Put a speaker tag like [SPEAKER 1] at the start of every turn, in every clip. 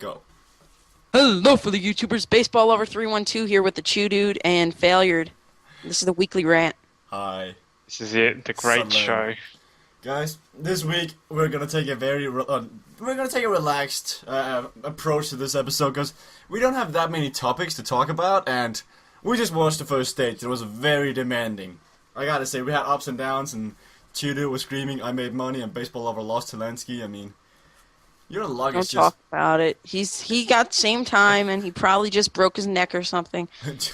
[SPEAKER 1] Go.
[SPEAKER 2] Hello for the YouTubers, Baseballlover312 here with TheChudude and Failured. This is the weekly rant.
[SPEAKER 1] Hi.
[SPEAKER 3] This is it, the great
[SPEAKER 1] Sunland.
[SPEAKER 3] show.
[SPEAKER 1] Guys, this week we're gonna take a relaxed approach to this episode because we don't have that many topics to talk about, and we just watched the first stage. It was very demanding. I gotta say, we had ups and downs, and Chudu was screaming, "I made money," and Baseball Lover lost to Lansky. I mean, your luck
[SPEAKER 2] Don't
[SPEAKER 1] is
[SPEAKER 2] talk
[SPEAKER 1] just.
[SPEAKER 2] about it. He got same time and he probably just broke his neck or something,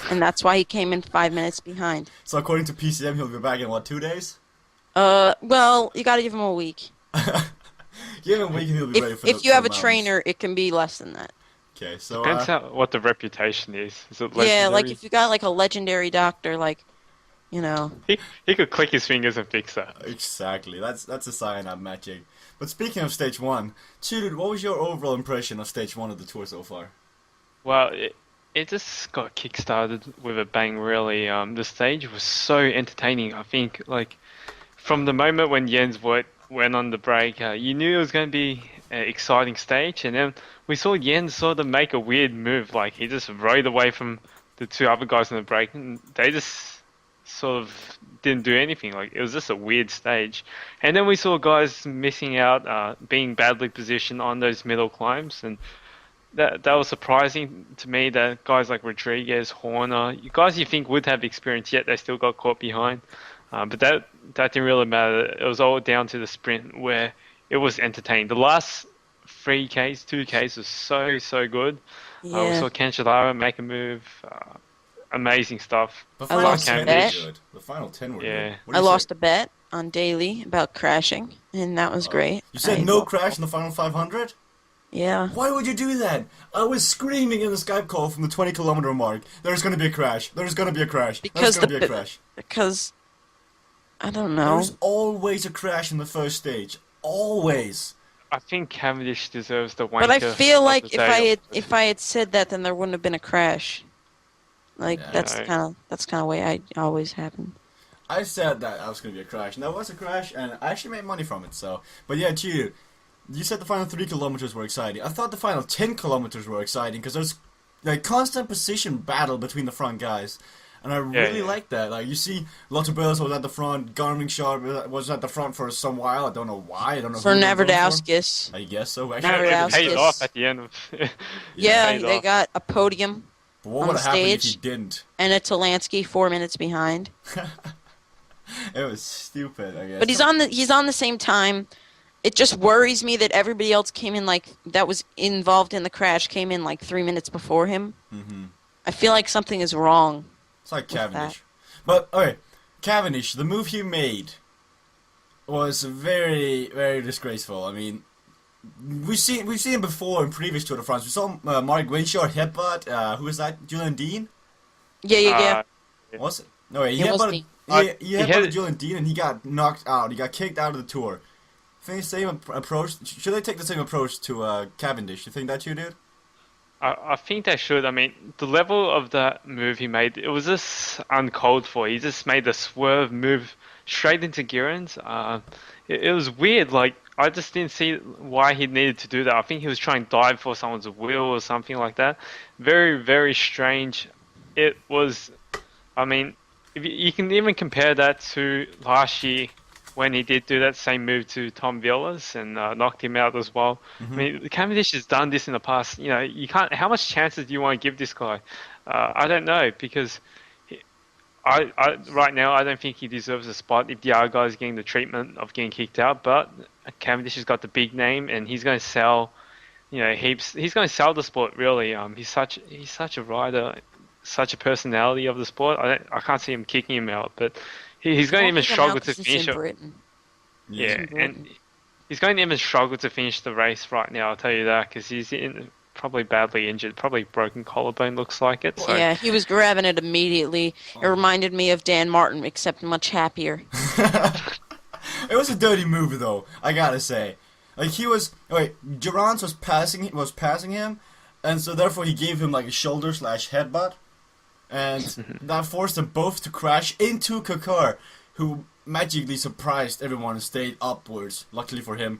[SPEAKER 2] and that's why he came in 5 minutes behind.
[SPEAKER 1] So according to PCM, he'll be back in what, 2 days?
[SPEAKER 2] Well, you gotta give him a week.
[SPEAKER 1] Give him a week, and he'll be ready for the
[SPEAKER 2] If you have a
[SPEAKER 1] mountains.
[SPEAKER 2] trainer, it can be less than that.
[SPEAKER 1] Okay, so
[SPEAKER 3] Depends on what the reputation is. Is it
[SPEAKER 2] Yeah, like
[SPEAKER 3] legendary?
[SPEAKER 2] if you got like a legendary doctor, like, you know.
[SPEAKER 3] He could click his fingers and fix that.
[SPEAKER 1] exactly. That's a cyanide magic. But speaking of stage one, Chudud, what was your overall impression of stage one of the tour so far?
[SPEAKER 3] Well, it just got kick-started with a bang, really. The stage was so entertaining. I think, like, from the moment when Jens went on the break, you knew it was going to be an exciting stage, and then we saw Jens sort of make a weird move. Like, he just rode away from the two other guys on the break, and they just sort of didn't do anything. Like, it was just a weird stage. And then we saw guys missing out, being badly positioned on those middle climbs, and that was surprising to me that guys like Rodriguez, Horner, guys you think would have experience, yet they still got caught behind. But that didn't really matter. It was all down to the sprint where it was entertaining. The last 3Ks, 2Ks was so good. We
[SPEAKER 2] Yeah.
[SPEAKER 3] saw Cancellara make a move. Amazing stuff.
[SPEAKER 1] The
[SPEAKER 2] I
[SPEAKER 1] final
[SPEAKER 2] lost
[SPEAKER 1] 10
[SPEAKER 2] a
[SPEAKER 1] were
[SPEAKER 2] bet.
[SPEAKER 1] good. The final 10 were
[SPEAKER 3] Yeah.
[SPEAKER 1] good. What do
[SPEAKER 2] I
[SPEAKER 1] you
[SPEAKER 2] lost
[SPEAKER 1] say?
[SPEAKER 2] a bet on Daily about crashing, and that was great.
[SPEAKER 1] You said
[SPEAKER 2] I-
[SPEAKER 1] no crash in the final 500?
[SPEAKER 2] Yeah.
[SPEAKER 1] Why would you do that? I was screaming in the Skype call from the 20-kilometer mark. There's gonna be a crash. There's gonna be a crash.
[SPEAKER 2] Because
[SPEAKER 1] There's gonna be a crash.
[SPEAKER 2] Because I don't know.
[SPEAKER 1] There's always a crash in the first stage. Always.
[SPEAKER 3] I think Cavendish deserves the wanker.
[SPEAKER 2] But I feel
[SPEAKER 3] of
[SPEAKER 2] like
[SPEAKER 3] the day.
[SPEAKER 2] if I had said that, then there wouldn't have been a crash. Like
[SPEAKER 1] Yeah.
[SPEAKER 2] that's
[SPEAKER 3] Right.
[SPEAKER 2] kind of way I always happen.
[SPEAKER 1] I said that I was gonna be a crash, and that was a crash, and I actually made money from it. So, but yeah, you said the final 3 kilometers were exciting. I thought the final 10 kilometers were exciting because there's like constant position battle between the front guys, and I really
[SPEAKER 3] yeah.
[SPEAKER 1] like that. Like you see, Lottobelis was at the front, Garmin Shard was at the front for some while. I don't know why. I don't know.
[SPEAKER 2] For
[SPEAKER 1] who they were going
[SPEAKER 2] Navardowskis.
[SPEAKER 1] I guess so.
[SPEAKER 3] It
[SPEAKER 1] Actually,
[SPEAKER 2] Navardowskis.
[SPEAKER 3] paid off at the end of.
[SPEAKER 2] Yeah,
[SPEAKER 3] paid
[SPEAKER 2] they
[SPEAKER 3] off.
[SPEAKER 2] got a podium
[SPEAKER 1] but what
[SPEAKER 2] on
[SPEAKER 1] would
[SPEAKER 2] the
[SPEAKER 1] have happened if
[SPEAKER 2] stage.
[SPEAKER 1] he didn't?
[SPEAKER 2] and a Talansky 4 minutes behind.
[SPEAKER 1] It was stupid. I guess.
[SPEAKER 2] But he's on the same time. It just worries me that everybody else came in that was involved in the crash came in like 3 minutes before him.
[SPEAKER 1] Mm-hmm.
[SPEAKER 2] I feel like something is wrong.
[SPEAKER 1] It's like
[SPEAKER 2] with
[SPEAKER 1] Cavendish. But okay, Cavendish, the move he made was very, very disgraceful. I mean, we've seen him before in previous Tour de France. We saw Mark Winshard headbutt. Who was that? Julian Dean?
[SPEAKER 2] Yeah.
[SPEAKER 3] Yeah.
[SPEAKER 1] Was it? No, he
[SPEAKER 2] It was
[SPEAKER 1] headbutted.
[SPEAKER 2] Dean.
[SPEAKER 1] He
[SPEAKER 3] had
[SPEAKER 1] headbutted
[SPEAKER 3] it-
[SPEAKER 1] Julian Dean, and he got knocked out. He got kicked out of the tour. I think the same approach. Should they take the same approach to Cavendish? You think that you did?
[SPEAKER 3] I think they should. I mean, the level of that move he made, it was just uncalled for. He just made a swerve move straight into Girons. It was weird. Like, I just didn't see why he needed to do that. I think he was trying to dive for someone's wheel or something like that. Very, very strange. It was, I mean, if you can even compare that to last year when he did do that same move to Tom Villas and knocked him out as well. I mean, Cavendish has done this in the past. You know, you can't. How much chances do you want to give this guy? I don't know, because right now I don't think he deserves a spot if the other guy's getting the treatment of getting kicked out. But Cavendish has got the big name, and he's going to sell. You know, heaps. He's going to sell the sport, really. He's such a rider, such a personality of the sport. I can't see him kicking him out, but he's going to even struggle to finish
[SPEAKER 2] in
[SPEAKER 3] it.
[SPEAKER 2] Britain.
[SPEAKER 3] Yeah,
[SPEAKER 2] in Britain.
[SPEAKER 3] and he's going to even struggle to finish the race right now. I'll tell you that, because he's probably badly injured, probably broken collarbone. Looks like it. So.
[SPEAKER 2] Yeah, he was grabbing it immediately. It reminded me of Dan Martin, except much happier.
[SPEAKER 1] It was a dirty move, though. I gotta say, like he was. Wait, Durance was passing him, and so therefore he gave him like a shoulder / headbutt, and that forced them both to crash into Kakar, who magically surprised everyone and stayed upwards. Luckily for him,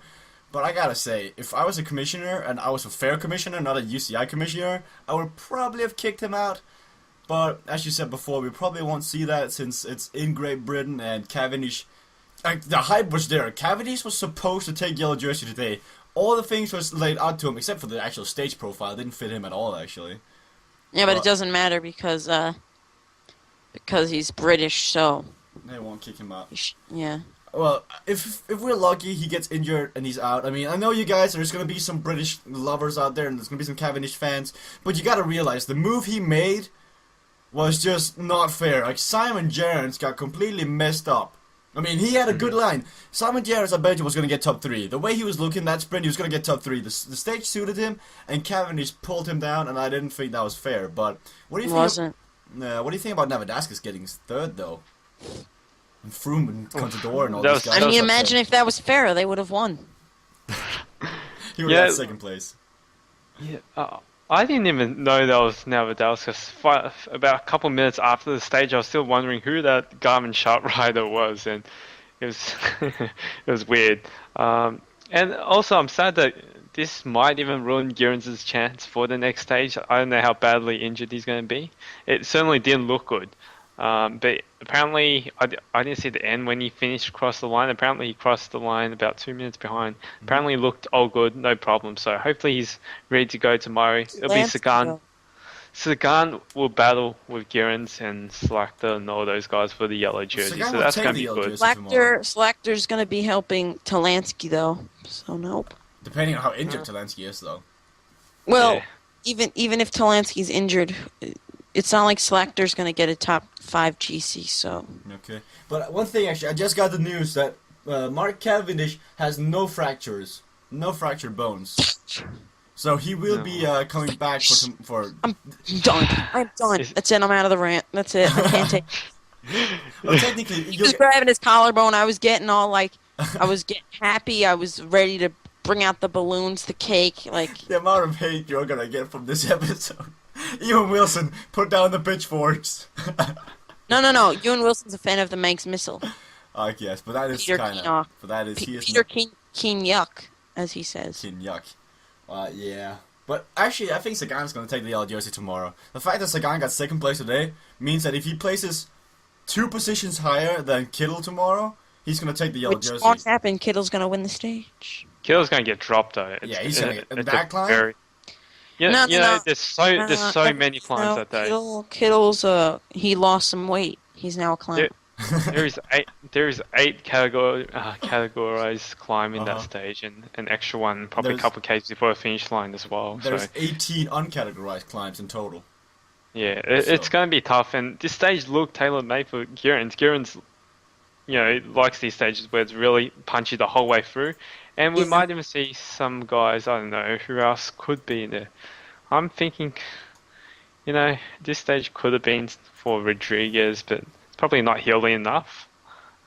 [SPEAKER 1] But I gotta say, if I was a commissioner and I was a fair commissioner, not a UCI commissioner, I would probably have kicked him out. But as you said before, we probably won't see that since it's in Great Britain and Cavendish. Like, the hype was there. Cavendish was supposed to take yellow jersey today. All the things was laid out to him, except for the actual stage profile. It didn't fit him at all, actually.
[SPEAKER 2] Yeah, but it doesn't matter because he's British, so
[SPEAKER 1] They won't kick him out.
[SPEAKER 2] yeah.
[SPEAKER 1] Well, if we're lucky, he gets injured and he's out. I mean, I know you guys, there's going to be some British lovers out there and there's going to be some Cavendish fans, but you got to realize the move he made was just not fair. Like, Simon Gerrans got completely messed up. I mean, he had a good line. Simon Gerrans, I bet you, was going to get top 3. The way he was looking that sprint, he was going to get top 3. The stage suited him, and Cavendish pulled him down, and I didn't think that was fair. But what do you think?
[SPEAKER 2] Wasn't.
[SPEAKER 1] What do you think about Navadakis getting 3rd, though? And Froome and Contador and all
[SPEAKER 3] That
[SPEAKER 1] these
[SPEAKER 3] was-
[SPEAKER 1] guys.
[SPEAKER 2] I mean, imagine if that was fair, they would have won.
[SPEAKER 1] He would
[SPEAKER 3] Yeah.
[SPEAKER 1] have 2nd place.
[SPEAKER 3] Yeah, I didn't even know that was Navadakis. About a couple minutes after the stage, I was still wondering who that Garmin Sharp rider was, and it was it was weird. And also, I'm sad that this might even ruin Gerrans' chance for the next stage. I don't know how badly injured he's going to be. It certainly didn't look good. But apparently, I didn't see the end when he finished across the line. Apparently, he crossed the line about 2 minutes behind. Apparently, it looked all good, no problem. So hopefully, he's ready to go tomorrow. It'll be Sagan. Sagan will battle with Gerrans and Slachta and all those guys for the yellow jersey.
[SPEAKER 1] Sagan
[SPEAKER 3] So
[SPEAKER 1] will
[SPEAKER 3] that's
[SPEAKER 1] take
[SPEAKER 3] going to
[SPEAKER 1] the
[SPEAKER 3] be
[SPEAKER 1] yellow
[SPEAKER 3] good.
[SPEAKER 1] jersey. tomorrow.
[SPEAKER 2] Slachter's going to be helping Talansky, though. So, nope.
[SPEAKER 1] Depending on how injured Talansky is, though.
[SPEAKER 2] Well,
[SPEAKER 3] Yeah.
[SPEAKER 2] even if Talansky's injured, it's not like Slachter's going to get a top 5 GC, so...
[SPEAKER 1] Okay. But one thing, actually, I just got the news that Mark Cavendish has no fractures. No fractured bones. So he will be coming back for...
[SPEAKER 2] I'm done. I'm done. That's it. I'm out of the rant. That's it. I can't take...
[SPEAKER 1] Well, technically...
[SPEAKER 2] He was grabbing his collarbone. I was getting all, like... I was getting happy. I was ready to bring out the balloons, the cake, like...
[SPEAKER 1] The amount of hate you're gonna get from this episode. Ewan Wilson, put down the pitchforks.
[SPEAKER 2] No. Ewan Wilson's a fan of the Manx missile.
[SPEAKER 1] Yes, but that is
[SPEAKER 2] Peter
[SPEAKER 1] kind of...
[SPEAKER 2] Keenock.
[SPEAKER 1] But that is... he is
[SPEAKER 2] Peter Keen Yuck, as he says.
[SPEAKER 1] Kin yuck. Yeah. But actually, I think Sagan's going to take the yellow jersey tomorrow. The fact that Sagan got 2nd place today means that if he places 2 positions higher than Kittel tomorrow, he's going to take the yellow
[SPEAKER 2] Which
[SPEAKER 1] jersey.
[SPEAKER 2] won't happen. Kittle's going to win the stage.
[SPEAKER 3] Kittle's going to get dropped though.
[SPEAKER 1] Yeah, he's going to get...
[SPEAKER 3] it's
[SPEAKER 1] that climb?
[SPEAKER 3] No, there's so many climbs that day.
[SPEAKER 2] Kittle's he lost some weight. He's now a climber.
[SPEAKER 3] There is 8 categorized climb in that stage, and an extra one, probably a couple of Ks before the finish line as well.
[SPEAKER 1] There's
[SPEAKER 3] So
[SPEAKER 1] 18 uncategorized climbs in total.
[SPEAKER 3] yeah, it's going to be tough. And this stage looked tailor made for Gerrans. Gerrans, likes these stages where it's really punchy the whole way through. And we might even see some guys, I don't know, who else could be in there. I'm thinking, this stage could have been for Rodriguez, but probably not hilly enough.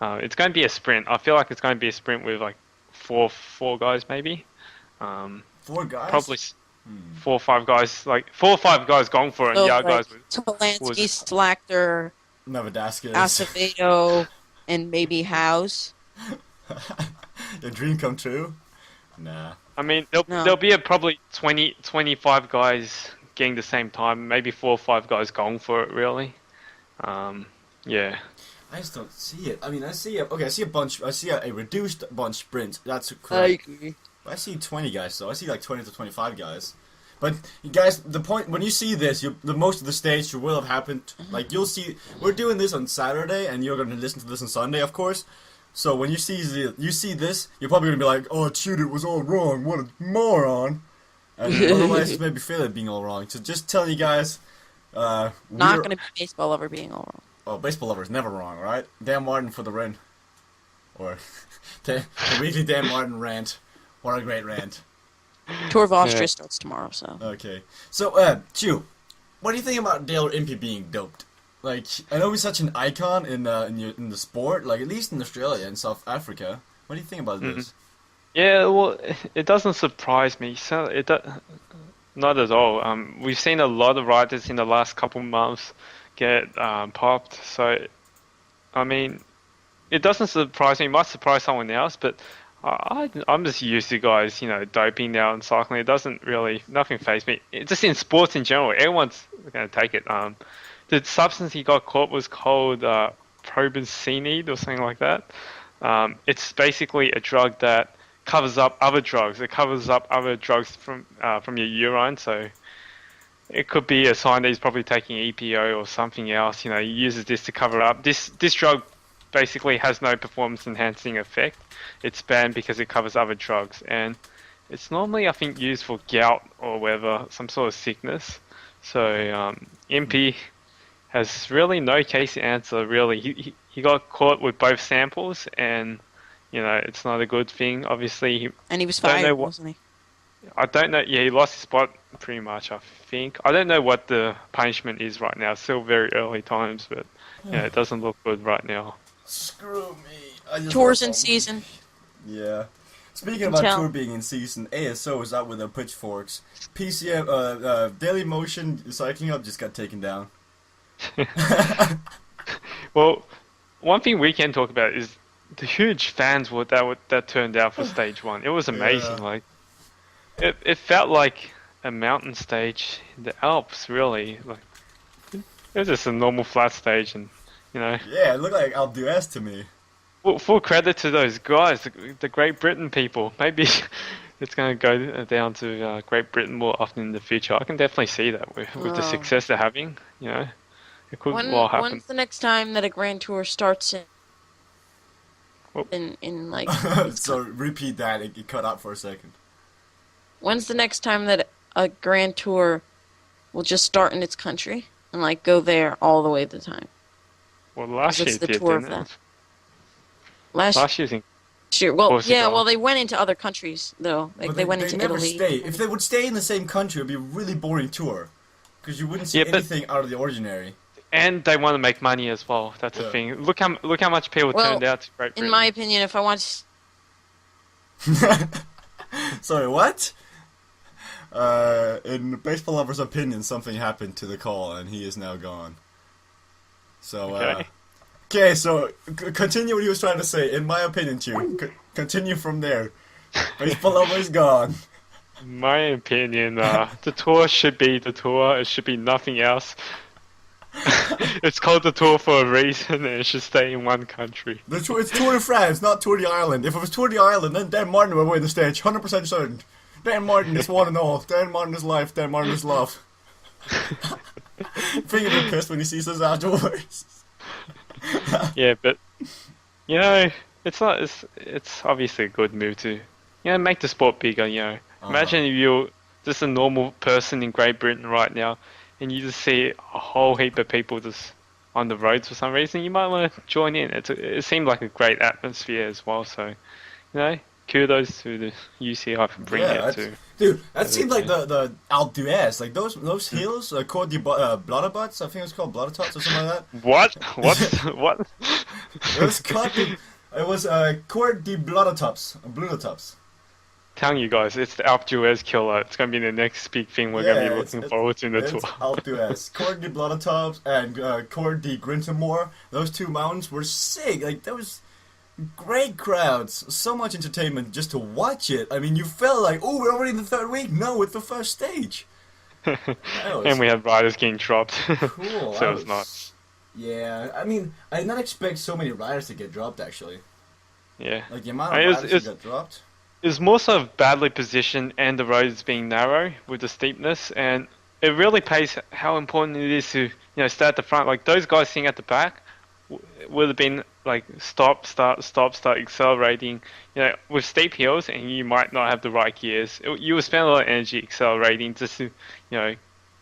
[SPEAKER 3] It's going to be a sprint. I feel like it's going to be a sprint with like four guys maybe.
[SPEAKER 1] 4 guys?
[SPEAKER 3] Probably 4 or 5 guys, like 4 or 5 guys going for it, and the other guys
[SPEAKER 2] Talansky, Slachter,
[SPEAKER 1] Navadakis.
[SPEAKER 2] Acevedo, and maybe House.
[SPEAKER 1] Your dream come true? Nah.
[SPEAKER 3] I mean, there'll be probably 20, 25 guys getting the same time, maybe 4 or 5 guys going for it, really. Yeah.
[SPEAKER 1] I just don't see it. I mean, I see a bunch. I see a reduced bunch sprint. That's
[SPEAKER 2] I
[SPEAKER 1] correct.
[SPEAKER 2] agree.
[SPEAKER 1] I see 20 guys, though. I see like 20 to 25 guys. But you guys, the point when you see this, the most of the stage will have happened. Like you'll see, we're doing this on Saturday, and you're gonna listen to this on Sunday, of course. So when you see this, you're probably gonna be like, "Oh, TheChudude was all wrong. What a moron!" And otherwise, it's maybe Philip being all wrong. So just tell you guys,
[SPEAKER 2] Not going to be baseball lover being all wrong.
[SPEAKER 1] Oh, baseball lover is never wrong, right? Dan Martin for the win. Or the weekly Dan Martin rant. What a great rant.
[SPEAKER 2] Tour of Austria starts tomorrow, so.
[SPEAKER 1] Okay. So, Chew, what do you think about Dale Impey being doped? Like, I know he's such an icon in the sport, like at least in Australia and South Africa. What do you think about this?
[SPEAKER 3] Yeah, well, it doesn't surprise me. So not at all. We've seen a lot of riders in the last couple months get popped. So, I mean, it doesn't surprise me. It might surprise someone else, but I'm just used to guys, doping now and cycling. It doesn't really, nothing fazes me. Just in sports in general, everyone's going to take it. The substance he got caught was called cyanide or something like that. It's basically a drug that covers up other drugs. It covers up other drugs from your urine. So it could be a sign that he's probably taking EPO or something else. He uses this to cover up. This drug basically has no performance enhancing effect. It's banned because it covers other drugs, and it's normally, I think, used for gout or whatever, some sort of sickness. So MP has really no case to answer. Really, he got caught with both samples, and it's not a good thing. Obviously,
[SPEAKER 2] And he was fired, wasn't he?
[SPEAKER 3] I don't know. Yeah, he lost his spot pretty much, I think. I don't know what the punishment is right now. It's still very early times, but it doesn't look good right now.
[SPEAKER 1] Screw me.
[SPEAKER 2] Tour's in season.
[SPEAKER 1] Yeah. Speaking about Tour being in season, ASO is out with their pitchforks. PCM, Daily Motion Cycling Hub just got taken down.
[SPEAKER 3] Well, one thing we can talk about is the huge fans that turned out for stage 1. It was amazing.
[SPEAKER 1] Yeah.
[SPEAKER 3] Like, it felt like a mountain stage in the Alps. Really, like it was just a normal flat stage, and
[SPEAKER 1] Yeah, it looked like Alpe d'Huez to me.
[SPEAKER 3] Full credit to those guys, the Great Britain people. Maybe it's going to go down to Great Britain more often in the future. I can definitely see that with the success they're having. It could well happen.
[SPEAKER 2] When's the next time that a Grand Tour starts in like?
[SPEAKER 1] So repeat that. It cut out for a second.
[SPEAKER 2] When's the next time that a Grand Tour will just start in its country and like go there all the way to the time?
[SPEAKER 3] Well, last year
[SPEAKER 2] it's the
[SPEAKER 3] did,
[SPEAKER 2] tour
[SPEAKER 3] didn't
[SPEAKER 2] of
[SPEAKER 3] it?
[SPEAKER 2] that. Last
[SPEAKER 3] year's in
[SPEAKER 2] year. Well,
[SPEAKER 3] Portugal.
[SPEAKER 2] yeah. Well, they went into other countries though. Like
[SPEAKER 1] But
[SPEAKER 2] they went
[SPEAKER 1] they
[SPEAKER 2] into
[SPEAKER 1] never
[SPEAKER 2] Italy.
[SPEAKER 1] stay. If they would stay in the same country, it would be a really boring tour. Because you wouldn't see anything out of the ordinary.
[SPEAKER 3] And they want to make money as well. That's the thing. Look how much people turned out to Great Britain.
[SPEAKER 2] In my opinion, if I want
[SPEAKER 1] Sorry, what? In Baseball Lover's opinion, something happened to the call, and he is now gone. So, okay, so continue what he was trying to say. In my opinion, continue from there. Baseball Lover is gone.
[SPEAKER 3] In my opinion, the tour should be the tour. It should be nothing else. It's called the tour for a reason, and it should stay in one country.
[SPEAKER 1] It's Tour de France, not Tour de Ireland. If it was Tour de Ireland, then Dan Martin would win the stage, 100% certain. Dan Martin is one and all. Dan Martin is life. Dan Martin is love. Finger be pissed when he sees us afterwards.
[SPEAKER 3] Yeah, but it's not. It's obviously a good move to make the sport bigger. Imagine if you're just a normal person in Great Britain right now, and you just see a whole heap of people just on the roads for some reason. You might want to join in. It seemed like a great atmosphere as well. So, kudos to the UCI for bringing it to.
[SPEAKER 1] Dude, that seemed like the Alpe d'Huez, like those hills, Côte de Blotterbuts, I think it's called Blottertots or something like that.
[SPEAKER 3] What? What?
[SPEAKER 1] It was Côte de Blottertops.
[SPEAKER 3] Telling you guys, it's the Alpe d'Huez killer. It's going to be the next big thing we're going to be looking forward to in the tour.
[SPEAKER 1] Alpe d'Huez. Côte de Blottertops and Côte de Grintamore. Those two mountains were sick. Like, there was great crowds. So much entertainment just to watch it. I mean, you felt like, oh, we're already in the third week. No, it's the first stage.
[SPEAKER 3] And we had riders getting dropped.
[SPEAKER 1] Cool.
[SPEAKER 3] So it was nice.
[SPEAKER 1] Yeah, I mean, I did not expect so many riders to get dropped, actually.
[SPEAKER 3] Yeah.
[SPEAKER 1] Like, the amount of riders that got dropped.
[SPEAKER 3] It was more so badly positioned and the roads being narrow with the steepness, and it really pays how important it is to stay at the front. Like those guys sitting at the back would have been like stop, start, accelerating. With steep hills, and you might not have the right gears. You would spend a lot of energy accelerating just to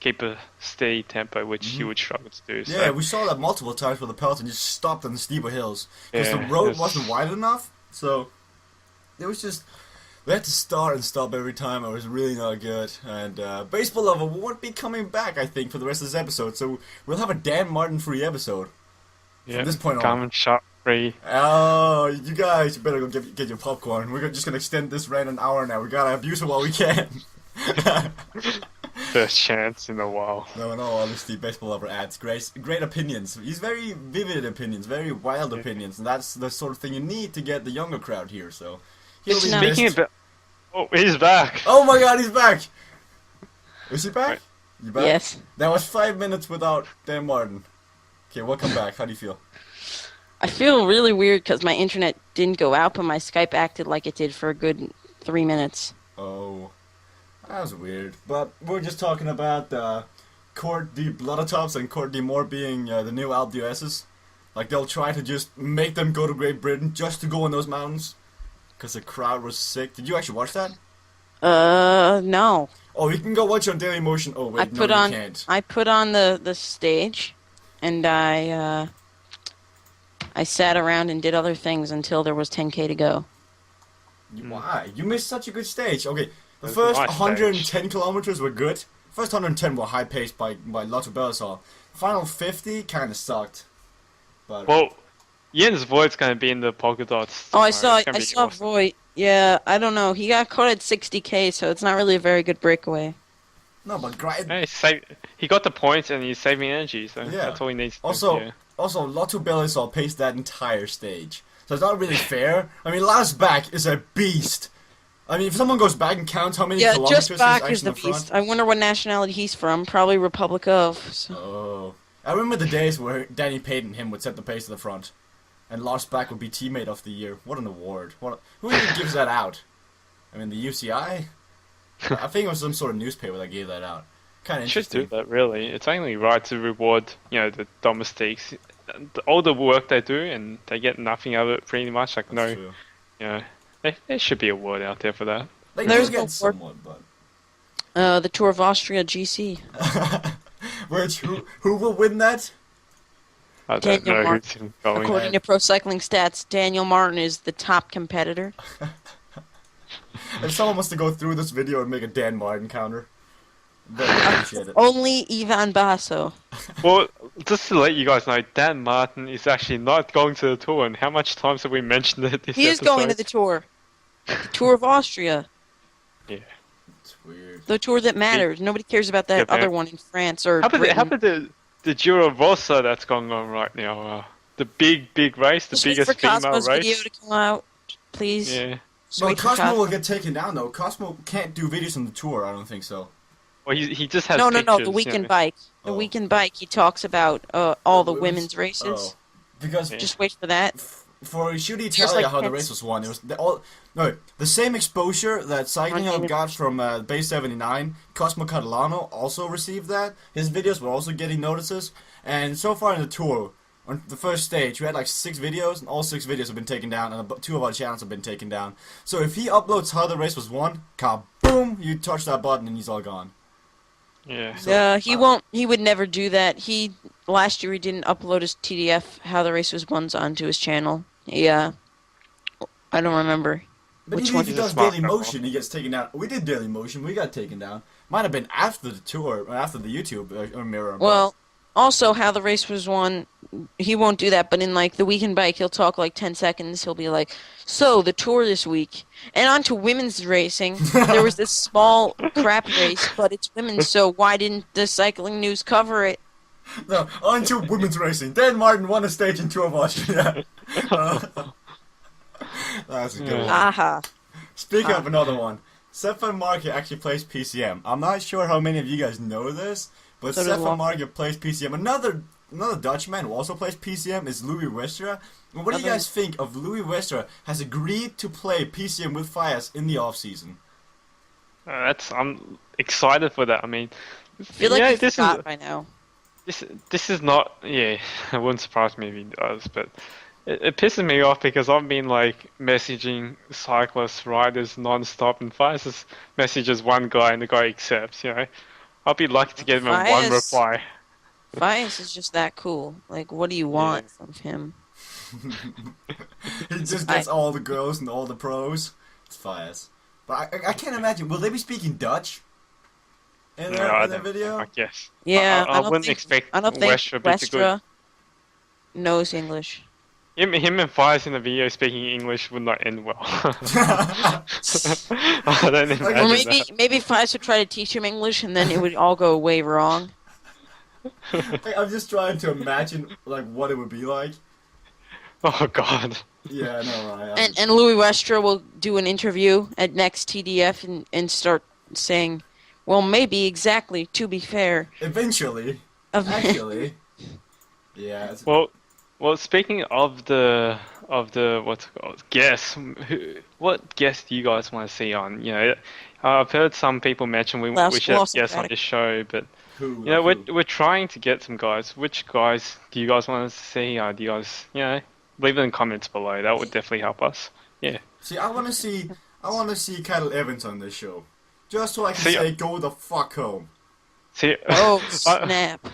[SPEAKER 3] keep a steady tempo, which you would struggle to do.
[SPEAKER 1] Yeah,
[SPEAKER 3] so.
[SPEAKER 1] we saw that multiple times where the peloton just stopped on the steeper hills because the road wasn't wide enough. So it was just. We had to start and stop every time. It was really not good. And Baseball Lover won't be coming back, I think, for the rest of this episode. So we'll have a Dan Martin free episode.
[SPEAKER 3] Yeah,
[SPEAKER 1] from this point on.
[SPEAKER 3] Common shot free.
[SPEAKER 1] Oh, you guys better go get your popcorn. We're just going to extend this rant an hour now. We got to abuse it while we can.
[SPEAKER 3] First chance in a while.
[SPEAKER 1] No, in all honesty, Baseball Lover adds great opinions. He's very vivid opinions, very wild opinions. And that's the sort of thing you need to get the younger crowd here. So He'll be
[SPEAKER 3] Speaking
[SPEAKER 1] missed.
[SPEAKER 3] about, oh, he's back.
[SPEAKER 1] Oh my god, he's back! Is he back?
[SPEAKER 3] Right.
[SPEAKER 1] You back?
[SPEAKER 2] Yes.
[SPEAKER 1] That was 5 minutes without Dan Martin. Okay, welcome back. How do you feel?
[SPEAKER 2] I feel really weird because my internet didn't go out, but my Skype acted like it did for a good 3 minutes.
[SPEAKER 1] Oh, that was weird. But we're just talking about Court D Bloodatops and Court D Moore being the new LDSs. Like, they'll try to just make them go to Great Britain just to go in those mountains. Because the crowd was sick. Did you actually watch that?
[SPEAKER 2] No.
[SPEAKER 1] Oh, you can go watch it on Daily Motion. Oh, wait, you can't.
[SPEAKER 2] I put on the stage, and I sat around and did other things until there was 10K to go.
[SPEAKER 1] Why? You missed such a good stage. Okay, the
[SPEAKER 3] That's
[SPEAKER 1] first
[SPEAKER 3] my
[SPEAKER 1] 110
[SPEAKER 3] stage.
[SPEAKER 1] kilometers were good. First 110 were high paced by Lotto Belisol. Final 50 kind of sucked. But
[SPEAKER 3] Well, Jens Voigt's going to be in the polka dots.
[SPEAKER 2] Oh, I
[SPEAKER 3] tomorrow.
[SPEAKER 2] saw
[SPEAKER 3] It's gonna be awesome.
[SPEAKER 2] Voight. Yeah, I don't know. He got caught at 60K, so it's not really a very good breakaway.
[SPEAKER 1] no, but
[SPEAKER 3] He got the points and he's saving energy, so
[SPEAKER 1] Yeah.
[SPEAKER 3] that's all he needs to
[SPEAKER 1] also
[SPEAKER 3] do. Yeah.
[SPEAKER 1] also Lotto Belisol paced that entire stage, so it's not really fair. I mean, last back is a beast. I mean, if someone goes back and counts how many
[SPEAKER 2] Yeah,
[SPEAKER 1] kilometers
[SPEAKER 2] just back
[SPEAKER 1] he's
[SPEAKER 2] is the
[SPEAKER 1] actually in
[SPEAKER 2] beast. I wonder what nationality he's from. Probably Republic of. So.
[SPEAKER 1] Oh, I remember the days where Danny Payton and him would set the pace to the front, and Lars Back would be teammate of the year. What an award! Who even gives that out? I mean, the UCI. I think it was some sort of newspaper that gave that out. Kind of
[SPEAKER 3] Should
[SPEAKER 1] interesting.
[SPEAKER 3] do that, really. It's only right to reward, the domestics, all the work they do, and they get nothing out of it, pretty much. Like,
[SPEAKER 1] That's true.
[SPEAKER 3] there should be a word out there for that.
[SPEAKER 1] They
[SPEAKER 2] There's
[SPEAKER 1] do
[SPEAKER 2] no
[SPEAKER 1] get somewhat, but
[SPEAKER 2] The Tour of Austria GC.
[SPEAKER 1] who will win that?
[SPEAKER 3] I don't
[SPEAKER 2] Daniel
[SPEAKER 3] know
[SPEAKER 2] Martin.
[SPEAKER 3] who's going.
[SPEAKER 2] According to Pro Cycling Stats, Daniel Martin is the top competitor.
[SPEAKER 1] If someone wants to go through this video and make a Dan Martin counter, very appreciate it.
[SPEAKER 2] Only Ivan Basso.
[SPEAKER 3] Well, just to let you guys know, Dan Martin is actually not going to the tour, and how much times have we mentioned it this
[SPEAKER 2] He is going to the tour. The Tour of Austria.
[SPEAKER 3] Yeah.
[SPEAKER 1] It's weird.
[SPEAKER 2] The tour that matters. Nobody cares about that
[SPEAKER 3] Yeah,
[SPEAKER 2] other one in France or
[SPEAKER 3] How about
[SPEAKER 2] Britain.
[SPEAKER 3] the Giro Rossa that's going on right now? The big race, the
[SPEAKER 2] Just wait
[SPEAKER 3] biggest
[SPEAKER 2] for
[SPEAKER 3] female
[SPEAKER 2] Cosmo's
[SPEAKER 3] race.
[SPEAKER 2] video to come out, please.
[SPEAKER 3] Yeah.
[SPEAKER 2] Just
[SPEAKER 1] Well,
[SPEAKER 2] wait for
[SPEAKER 1] Cosmo will
[SPEAKER 2] Cosmo.
[SPEAKER 1] get taken down though. Cosmo can't do videos on the tour. I don't think so.
[SPEAKER 3] Well, he just has
[SPEAKER 2] No,
[SPEAKER 3] pictures,
[SPEAKER 2] the weekend
[SPEAKER 3] yeah.
[SPEAKER 2] bike. The
[SPEAKER 1] Oh.
[SPEAKER 2] weekend bike. He talks about all the
[SPEAKER 1] women's-
[SPEAKER 2] women's races.
[SPEAKER 1] Oh, because
[SPEAKER 3] Yeah.
[SPEAKER 2] Just wait for that.
[SPEAKER 1] for Should
[SPEAKER 2] There's
[SPEAKER 1] Italia,
[SPEAKER 2] like
[SPEAKER 1] how the
[SPEAKER 2] 10
[SPEAKER 1] race was won, it was the same exposure that Cycling Hub got from Base 79. Cosmo Catalano also received that. His videos were also getting notices, and so far in the tour, on the first stage, we had like 6 videos, and all 6 videos have been taken down, and 2 of our channels have been taken down. So if he uploads how the race was won, kaboom! You touch that button and he's all gone.
[SPEAKER 3] Yeah.
[SPEAKER 1] So,
[SPEAKER 2] He won't. He would never do that. Last year he didn't upload his TDF how the race was won onto his channel. Yeah, I don't remember.
[SPEAKER 1] But
[SPEAKER 2] Which
[SPEAKER 1] even
[SPEAKER 2] one
[SPEAKER 1] if he
[SPEAKER 3] is a
[SPEAKER 1] does
[SPEAKER 3] smart
[SPEAKER 1] Daily
[SPEAKER 3] couple?
[SPEAKER 1] Motion, he gets taken down. We did Daily Motion, we got taken down. Might have been after the tour, or after the YouTube mirror. but-
[SPEAKER 2] Well, also how the race was won, he won't do that. But in like the weekend bike, he'll talk like 10 seconds. He'll be like, "So the tour this week," and on to women's racing. There was this small crap race, but it's women's, so why didn't the cycling news cover it?
[SPEAKER 1] No, on to women's racing. Dan Martin won a stage in Tour of Austria. That's a good one.
[SPEAKER 2] Aha.
[SPEAKER 1] Speaking of another one, Stefan Marke actually plays PCM. I'm not sure how many of you guys know this, but
[SPEAKER 2] So does
[SPEAKER 1] Stefan
[SPEAKER 2] Lon.
[SPEAKER 1] Marke plays PCM. Another Dutchman who also plays PCM is Louis Westra. And what do you
[SPEAKER 2] Another-
[SPEAKER 1] guys think of Louis Westra has agreed to play PCM with Fias in the off season?
[SPEAKER 3] I'm excited for that. I mean,
[SPEAKER 2] I feel like
[SPEAKER 3] yeah,
[SPEAKER 2] he
[SPEAKER 3] this
[SPEAKER 2] forgot
[SPEAKER 3] is
[SPEAKER 2] by now.
[SPEAKER 3] this is not. Yeah, it wouldn't surprise me if he does, but it pisses me off because I've been like messaging cyclists, riders non-stop, and Fias just messages one guy and the guy accepts. I'll be lucky to get him one
[SPEAKER 2] Fias-
[SPEAKER 3] reply.
[SPEAKER 2] Fias is just that cool. Like, what do you want from him?
[SPEAKER 1] He just gets all the girls and all the pros. It's Fias. But I can't imagine. Will they be speaking Dutch in
[SPEAKER 3] I
[SPEAKER 1] their
[SPEAKER 3] don't-
[SPEAKER 1] video?
[SPEAKER 3] I guess.
[SPEAKER 2] Yeah,
[SPEAKER 3] I
[SPEAKER 2] don't
[SPEAKER 3] wouldn't
[SPEAKER 2] think,
[SPEAKER 3] expect
[SPEAKER 2] I don't think
[SPEAKER 3] Westra to be too good.
[SPEAKER 2] Westra knows English.
[SPEAKER 3] Him and Fias in the video speaking English would not end well. I don't imagine
[SPEAKER 2] Or maybe
[SPEAKER 3] that.
[SPEAKER 2] maybe Fias would try to teach him English, and then it would all go way wrong.
[SPEAKER 1] I'm just trying to imagine like what it would be like.
[SPEAKER 3] Oh God.
[SPEAKER 1] Yeah, I know, right?
[SPEAKER 2] And Louis Westra will do an interview at next TDF and start saying, well, maybe exactly, to be fair.
[SPEAKER 1] Eventually, actually, yeah.
[SPEAKER 3] Well, speaking of the what's it called guests, what guests do you guys want to see on? I've heard some people mention we should have guests on this show, but
[SPEAKER 1] Who?
[SPEAKER 3] we're trying to get some guys. Which guys do you guys want to see? Do you guys leave it in comments below? That would definitely help us. Yeah.
[SPEAKER 1] See, I want to see Kittel Evans on this show, just so I can say, go the fuck home.
[SPEAKER 3] See,
[SPEAKER 2] Oh, snap.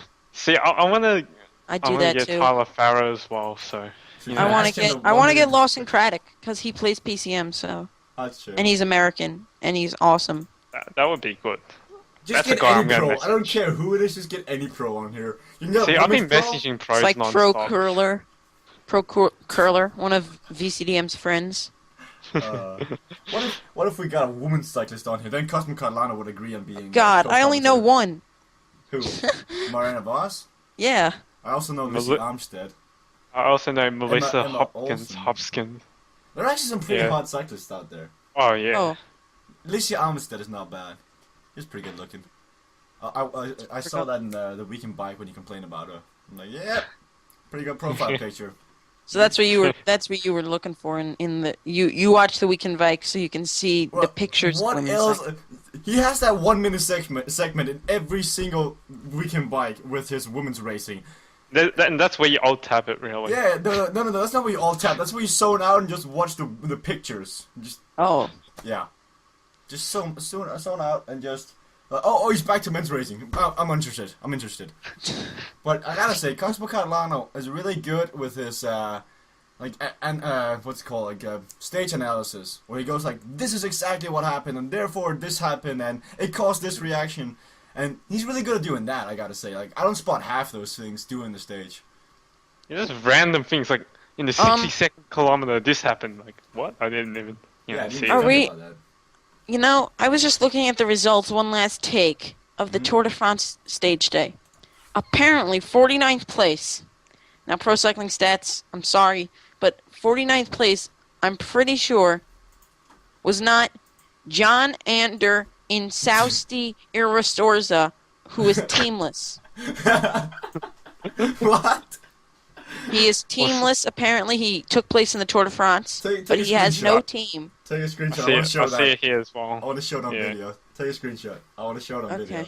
[SPEAKER 3] I want to.
[SPEAKER 2] I
[SPEAKER 3] want
[SPEAKER 2] that
[SPEAKER 3] to get
[SPEAKER 2] too.
[SPEAKER 3] Tyler Farrow as well, so.
[SPEAKER 2] I want to get Lawson Craddock because he plays PCM, so.
[SPEAKER 1] That's true.
[SPEAKER 2] And he's American, and he's awesome.
[SPEAKER 3] That would be good.
[SPEAKER 1] Just
[SPEAKER 3] That's
[SPEAKER 1] get any pro. I don't care who it is. Just get any pro on here. You can get
[SPEAKER 3] I've been messaging pros
[SPEAKER 2] it's like
[SPEAKER 3] non-stop.
[SPEAKER 2] Pro Curler, one of VCDM's friends.
[SPEAKER 1] What if we got a woman cyclist on here? Then Cosmo Carlano would agree on being.
[SPEAKER 2] God, I only know one.
[SPEAKER 1] Who? Mariana Voss?
[SPEAKER 2] Yeah.
[SPEAKER 1] I also know Lucy Armstead.
[SPEAKER 3] I also know Melissa
[SPEAKER 1] Emma
[SPEAKER 3] Hopkins.
[SPEAKER 1] There are actually some pretty hot cyclists out there.
[SPEAKER 3] Oh yeah.
[SPEAKER 2] Oh.
[SPEAKER 1] Lucy Armstead is not bad. She's pretty good looking. I saw that in the Weekend Bike when you complained about her. I'm like, yeah, pretty good profile picture.
[SPEAKER 2] So that's what you were looking for in the you watch the Weekend Bike so you can see the pictures.
[SPEAKER 1] What
[SPEAKER 2] of
[SPEAKER 1] else? He has that 1 minute segment in every single Weekend Bike with his women's racing.
[SPEAKER 3] And that's where you alt tab it, really.
[SPEAKER 1] Yeah, no, that's not where you alt tab. That's where you zone out and just watch the pictures. Just yeah, just zone out and just. He's back to men's racing. I'm interested. But I gotta say, Cosmo Catalano is really good with his what's it called, stage analysis, where he goes like, this is exactly what happened, and therefore this happened, and it caused this reaction, and he's really good at doing that. I gotta say, like, I don't spot half those things doing the stage.
[SPEAKER 3] Just random things like in the 62nd kilometer, this happened. Like what? I didn't even see.
[SPEAKER 2] Are we? I was just looking at the results, one last take of the Tour de France stage day. Apparently, 49th place. Now, Pro Cycling Stats, I'm sorry, but 49th place, I'm pretty sure, was not John Ander in Sausti Irrestorza, who is teamless.
[SPEAKER 1] What?
[SPEAKER 2] He is teamless. Apparently, he took place in the Tour de France, but he has no team.
[SPEAKER 1] Take a screenshot. I want to show that.
[SPEAKER 3] I see it here as well.
[SPEAKER 1] I want to show it on video. Take a screenshot. I want to show it on video.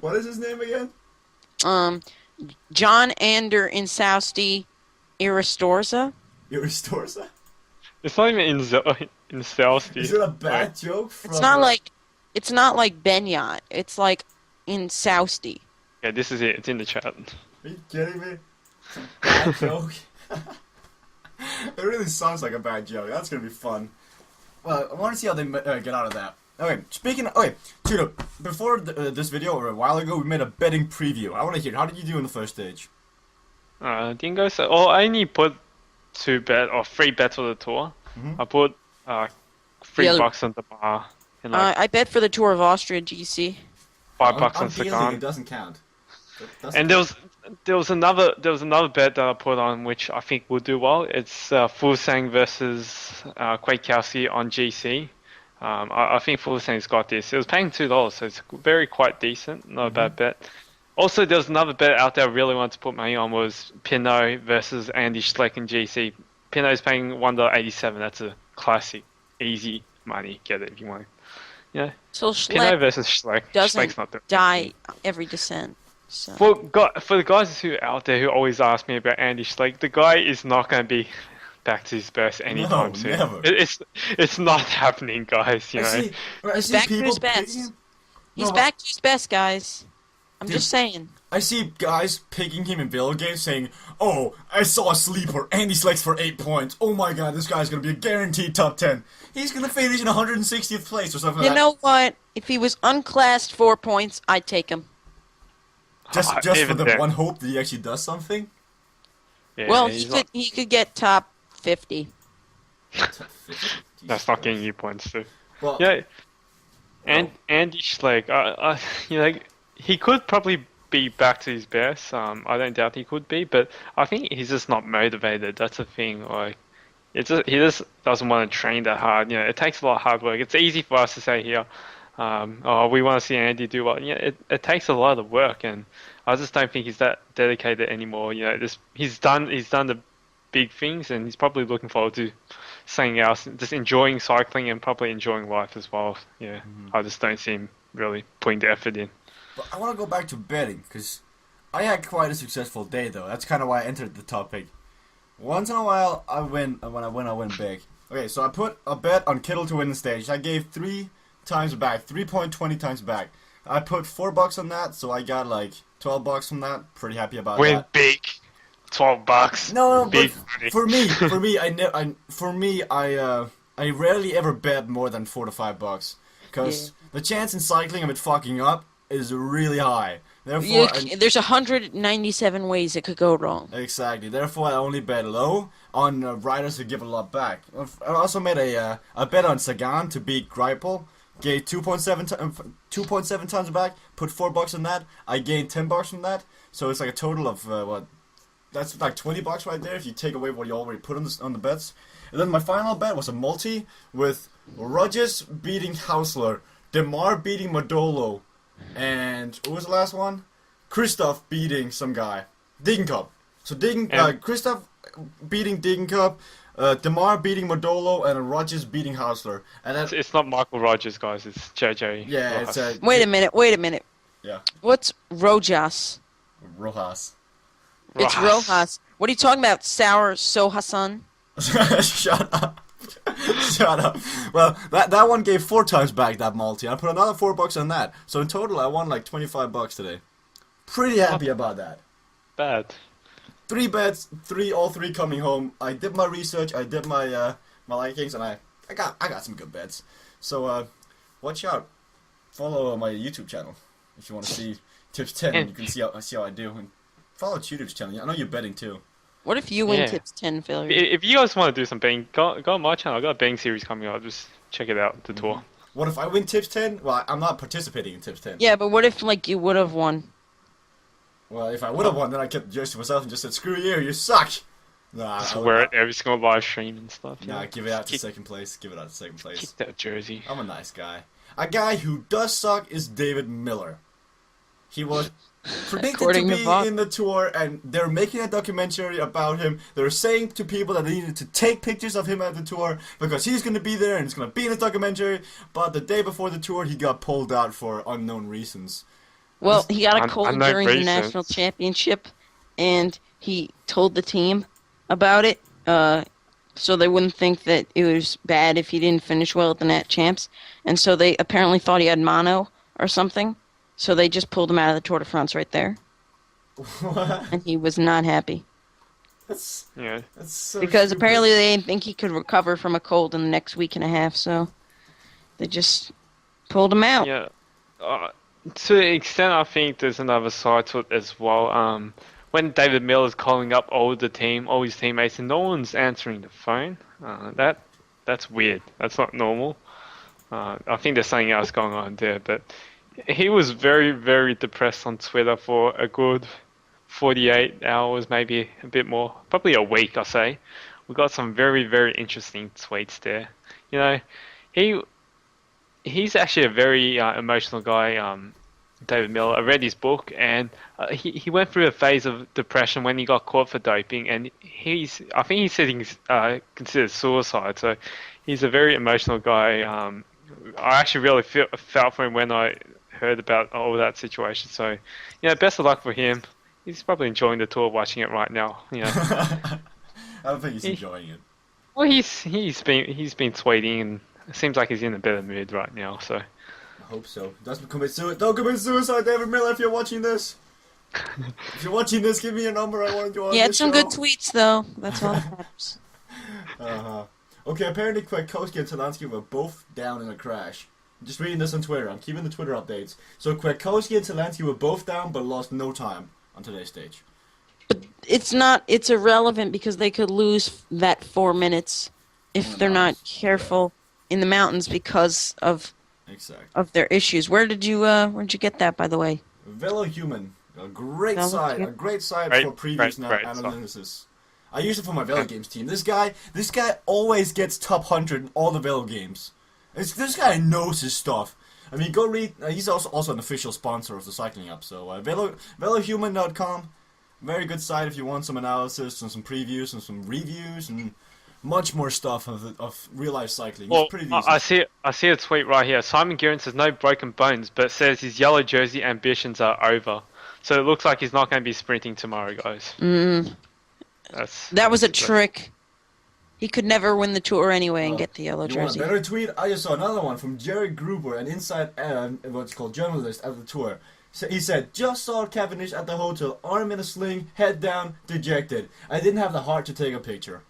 [SPEAKER 1] What is his name again?
[SPEAKER 2] John Ander in Sausti Irrestorza.
[SPEAKER 1] Irrestorza?
[SPEAKER 3] It's not even in Sausti.
[SPEAKER 1] Is it a bad joke?
[SPEAKER 2] It's not like Benyat. It's like in Sausti.
[SPEAKER 3] Yeah, this is it. It's in the chat.
[SPEAKER 1] Are you kidding me? Bad joke. It really sounds like a bad joke. That's gonna be fun. Well, I want to see how they get out of that. Okay, Chudude, before this video, or a while ago, we made a betting preview. I want to hear, how did you do in the first stage?
[SPEAKER 3] Didn't go so. I only put 3 bets for the tour.
[SPEAKER 2] Mm-hmm.
[SPEAKER 3] I put $3 on the bar. And
[SPEAKER 2] I bet for the Tour of Austria GC.
[SPEAKER 3] $5 on Sagan.
[SPEAKER 1] It doesn't count.
[SPEAKER 3] And there was another bet that I put on which I think will do well. It's Fulsang versus Kwiatkowski on GC. I think Fulsang's got this. It was paying $2, so it's quite decent. Not a bad bet. Also, there was another bet out there I really wanted to put money on was Pinot versus Andy Schleck in GC. Pinot's paying $1.87. That's a classic, easy money. Get it if you want. Yeah.
[SPEAKER 2] So
[SPEAKER 3] Pinot versus Schleck.
[SPEAKER 2] doesn't
[SPEAKER 3] not
[SPEAKER 2] die every descent. So.
[SPEAKER 3] For the guys who are out there who always ask me about Andy Schleck, the guy is not going to be back to his best anytime soon.
[SPEAKER 1] Never.
[SPEAKER 3] It's not happening, guys. You know.
[SPEAKER 1] I see
[SPEAKER 2] back
[SPEAKER 1] people
[SPEAKER 2] to his best. He's back to his best, guys. I'm just saying.
[SPEAKER 1] I see guys picking him in video games saying, "Oh, I saw a sleeper. Andy Schleck for 8 points. Oh my god, this guy's gonna be a guaranteed top 10. He's gonna finish in 160th place or something."
[SPEAKER 2] You know what? If he was unclassed 4 points, I'd take him.
[SPEAKER 1] Just for the one hope that he actually does something.
[SPEAKER 3] Yeah,
[SPEAKER 2] well, he could get top 50.
[SPEAKER 3] That's not getting you points too.
[SPEAKER 1] Well,
[SPEAKER 3] yeah, and Andy Schleck, he could probably be back to his best. I don't doubt he could be, but I think he's just not motivated. That's the thing. Like, he just doesn't want to train that hard. You know, it takes a lot of hard work. It's easy for us to say here, oh, we want to see Andy do well. Yeah, it takes a lot of work, and I just don't think he's that dedicated anymore. You know, he's done the big things, and he's probably looking forward to something else, just enjoying cycling and probably enjoying life as well. Yeah, I just don't see him really putting the effort in.
[SPEAKER 1] But I want to go back to betting, because I had quite a successful day, though. That's kind of why I entered the topic. Once in a while, I win, and when I win, I win big. Okay, so I put a bet on Kittel to win the stage. I gave 3 times back, 3.20 times back. I put $4 on that, so I got like $12 from that. Pretty happy about
[SPEAKER 3] Win
[SPEAKER 1] that.
[SPEAKER 3] big, $12.
[SPEAKER 1] No,
[SPEAKER 3] big
[SPEAKER 1] but for me, I rarely ever bet more than $4 to $5, because the chance in cycling of it fucking up is really high. Therefore,
[SPEAKER 2] there's 197 ways it could go wrong.
[SPEAKER 1] Exactly. Therefore, I only bet low on riders who give a lot back. I also made a bet on Sagan to beat Greipel. Gave 2.7 times back. Put $4 on that. I gained $10 from that. So it's like a total of what? That's like $20 right there if you take away what you already put on the bets. And then my final bet was a multi with Rogers beating Hausler, Demar beating Modolo, and what was the last one? Christoph beating some guy. Degenkolb. So Christoph beating Degenkolb, Demar beating Modolo, and Rogers beating Hausler. And then,
[SPEAKER 3] it's not Michael Rogers, guys. It's JJ.
[SPEAKER 1] yeah,
[SPEAKER 3] Rojas.
[SPEAKER 1] it's
[SPEAKER 2] Wait a minute.
[SPEAKER 1] Yeah.
[SPEAKER 2] What's Rojas?
[SPEAKER 1] Rojas.
[SPEAKER 2] It's Rojas. What are you talking about? Sour Sohasan?
[SPEAKER 1] Shut up. Shut up. Well, that one gave 4 times back, that multi. I put another $4 on that. So in total, I won like $25 today. Pretty happy about that.
[SPEAKER 3] Bad.
[SPEAKER 1] 3 bets, all three coming home. I did my research, I did my my likings, and I got some good bets. So watch out. Follow my YouTube channel if you want to see tips 10. And you can see how I do. And follow TheChudude's channel. I know you're betting too.
[SPEAKER 2] What if you win tips 10 failure?
[SPEAKER 3] If you guys want to do some betting, go on my channel. I got a betting series coming up. Just check it out, the tour.
[SPEAKER 1] What if I win tips 10? Well, I'm not participating in tips 10.
[SPEAKER 2] Yeah, but what if like you would have won?
[SPEAKER 1] Well, if I would have won, then I kept the jersey to myself and just said, "Screw you suck." Nah,
[SPEAKER 3] Just wear it every single live stream and stuff.
[SPEAKER 1] Nah, give it out to second place. Give it out to second place.
[SPEAKER 3] Kick that jersey.
[SPEAKER 1] I'm a nice guy. A guy who does suck is David Miller. He was predicted to be in the tour, and they're making a documentary about him. They're saying to people that they needed to take pictures of him at the tour because he's going to be there and it's going to be in the documentary. But the day before the tour, he got pulled out for unknown reasons.
[SPEAKER 2] Well, he got a cold during the
[SPEAKER 3] reasons.
[SPEAKER 2] national championship, and he told the team about it, so they wouldn't think that it was bad if he didn't finish well at the Nat Champs. And so they apparently thought he had mono or something. So they just pulled him out of the Tour de France right there.
[SPEAKER 1] What?
[SPEAKER 2] And he was not happy.
[SPEAKER 1] That's so
[SPEAKER 2] because
[SPEAKER 1] stupid.
[SPEAKER 2] apparently they didn't think he could recover from a cold in the next week and a half, so they just pulled him out.
[SPEAKER 3] Yeah. To an extent, I think there's another side to it as well. When David Miller's calling up all his teammates, and no one's answering the phone, that's weird. That's not normal. I think there's something else going on there, but he was very, very depressed on Twitter for a good 48 hours, maybe a bit more, probably a week, I say. We got some very, very interesting tweets there. You know, he's actually a very emotional guy, David Miller. I read his book, and he went through a phase of depression when he got caught for doping, and I think he said he's considered suicide. So he's a very emotional guy. I actually really felt for him when I heard about all that situation. So, you know, best of luck for him. He's probably enjoying the tour, watching it right now. You know.
[SPEAKER 1] I don't think he's enjoying it.
[SPEAKER 3] Well, he's been tweeting, and it seems like he's in a better mood right now. So.
[SPEAKER 1] I hope so. Don't commit suicide, David Miller, if you're watching this. If you're watching this, give me a number. I want to do on
[SPEAKER 2] He had
[SPEAKER 1] this
[SPEAKER 2] some
[SPEAKER 1] show.
[SPEAKER 2] good tweets, though. That's all that matters.
[SPEAKER 1] Okay, apparently Kwiatkowski and Talansky were both down in a crash. I'm just reading this on Twitter. I'm keeping the Twitter updates. So Kwiatkowski and Talansky were both down, but lost no time on today's stage.
[SPEAKER 2] But it's irrelevant because they could lose that 4 minutes if they're not careful in the mountains because of their issues. Where'd you get that, by the way?
[SPEAKER 1] Velo Human A great
[SPEAKER 2] Velo
[SPEAKER 1] site.
[SPEAKER 2] Cube.
[SPEAKER 1] A great site
[SPEAKER 3] Great,
[SPEAKER 1] for previews and
[SPEAKER 3] great site.
[SPEAKER 1] analysis. I use it for my Velo games team. This guy always gets top 100 in all the Velo games. This guy knows his stuff. I mean, go read. He's also an official sponsor of the cycling app. So velohuman.com, very good site if you want some analysis and some previews and some reviews and much more stuff of real life cycling.
[SPEAKER 3] Well,
[SPEAKER 1] it's pretty decent.
[SPEAKER 3] I see a tweet right here. Simon Guerin says no broken bones, but says his yellow jersey ambitions are over. So it looks like he's not going to be sprinting tomorrow, guys.
[SPEAKER 2] That was a trick. He could never win the Tour anyway and get the yellow
[SPEAKER 1] You want
[SPEAKER 2] jersey.
[SPEAKER 1] a better tweet? I just saw another one from Jerry Gruber, an inside what's called journalist at the Tour. So he said, just saw Cavendish at the hotel, arm in a sling, head down, dejected. I didn't have the heart to take a picture.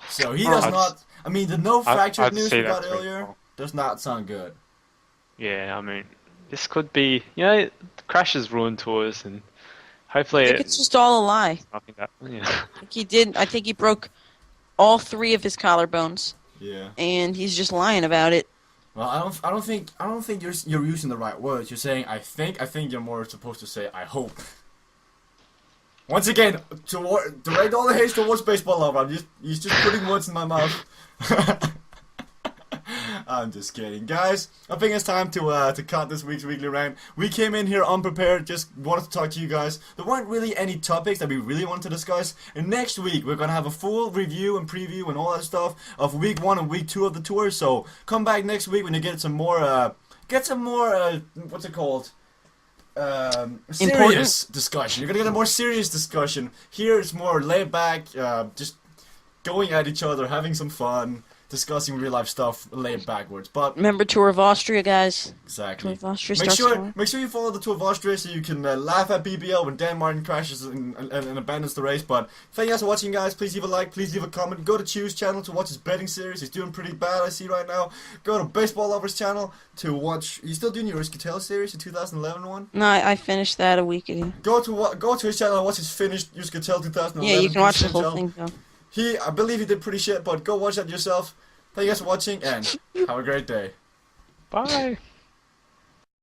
[SPEAKER 1] So he does not. I mean, the no fractured
[SPEAKER 3] I'd
[SPEAKER 1] news
[SPEAKER 3] say
[SPEAKER 1] we got
[SPEAKER 3] that tweet.
[SPEAKER 1] earlier does not sound good.
[SPEAKER 3] Yeah, I mean, this could be, you know, crashes ruin tours, and hopefully
[SPEAKER 2] I think it's just all a lie.
[SPEAKER 3] nothing that. Yeah.
[SPEAKER 2] I think he broke all 3 of his collarbones,
[SPEAKER 1] Yeah.
[SPEAKER 2] and he's just lying about it.
[SPEAKER 1] Well, I don't think you're using the right words. You're saying I think. I think you're more supposed to say I hope. Once again, direct all the hate towards Baseball Lover. He's just putting words in my mouth. I'm just kidding, guys. I think it's time to cut this week's weekly rant. We came in here unprepared, just wanted to talk to you guys. There weren't really any topics that we really wanted to discuss. And next week we're gonna have a full review and preview and all that stuff of week 1 and week 2 of the tour. So come back next week when you get some more what's it called? Serious discussion. You're gonna get a more serious discussion. Here it's more laid back, just going at each other, having some fun, discussing real life stuff, laid backwards. But
[SPEAKER 2] Remember Tour of Austria, guys.
[SPEAKER 1] exactly.
[SPEAKER 2] Tour of Austria
[SPEAKER 1] Make
[SPEAKER 2] starts tomorrow.
[SPEAKER 1] sure you follow the Tour of Austria so you can laugh at BBL when Dan Martin crashes and abandons the race. But thank you guys for watching, guys. Please leave a like, please leave a comment. Go to Chu's channel to watch his betting series. He's doing pretty bad, I see right now. Go to Baseball Lover's channel to watch. He's still doing your kittel series, the 2011 one.
[SPEAKER 2] No, I finished that a week ago.
[SPEAKER 1] Go to his channel and watch his finished kittel 2011.
[SPEAKER 2] Yeah, you can watch the
[SPEAKER 1] PCM
[SPEAKER 2] whole
[SPEAKER 1] channel.
[SPEAKER 2] thing, though.
[SPEAKER 1] I believe he did pretty shit, but go watch that yourself. Thank you guys for watching and have a great day.
[SPEAKER 3] Bye.